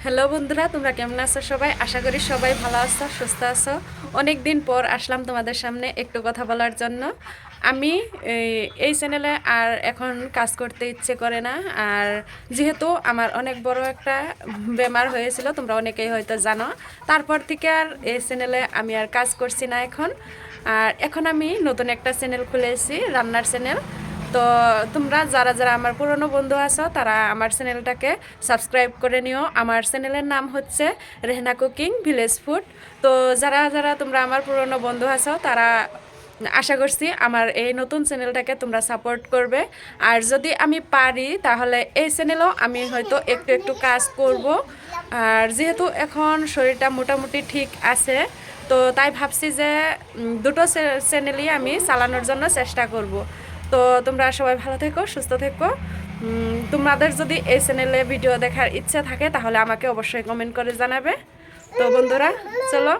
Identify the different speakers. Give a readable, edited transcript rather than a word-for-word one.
Speaker 1: Hello বন্ধুরা, তোমরা কেমন আছো? সবাই আশা করি সবাই ভালো আছো, সুস্থ আছো। অনেক দিন পর আসলাম তোমাদের সামনে একটু কথা বলার জন্য। আমি এই চ্যানেলে আর এখন কাজ করতে ইচ্ছে করে না। আর যেহেতু আমার অনেক বড় একটা বেমার হয়েছিল, তোমরা অনেকেই হয়তো জানো, তারপর থেকে আর এই চ্যানেলে আমি আর কাজ করছি না এখন। আর এখন আমি নতুন একটা চ্যানেল খুলেছি, রান্নার চ্যানেল। তো তোমরা যারা যারা আমার পুরনো বন্ধু আছো তারা আমার চ্যানেলটাকে সাবস্ক্রাইব করে নিও। আমার চ্যানেলের নাম হচ্ছে রেহনা কুকিং ভিলেজ ফুড। তো যারা যারা তোমরা আমার পুরনো বন্ধু আছো তারা আশা করছি আমার এই নতুন চ্যানেলটাকে তোমরা সাপোর্ট করবে। আর যদি আমি পারি তাহলে এই চ্যানেলেও আমি হয়তো একটু একটু কাজ করব। আর যেহেতু এখন শরীরটা মোটামুটি ঠিক আছে, তো তাই ভাবছি যে দুটো চ্যানেলই আমি চালানোর জন্য চেষ্টা করব। তো তোমরা সবাই ভালো থেকো, সুস্থ থেকো। তোমাদের যদি এই চ্যানেলে ভিডিও দেখার ইচ্ছা থাকে তাহলে আমাকে অবশ্যই কমেন্ট করে জানাবে। তো বন্ধুরা, চলো।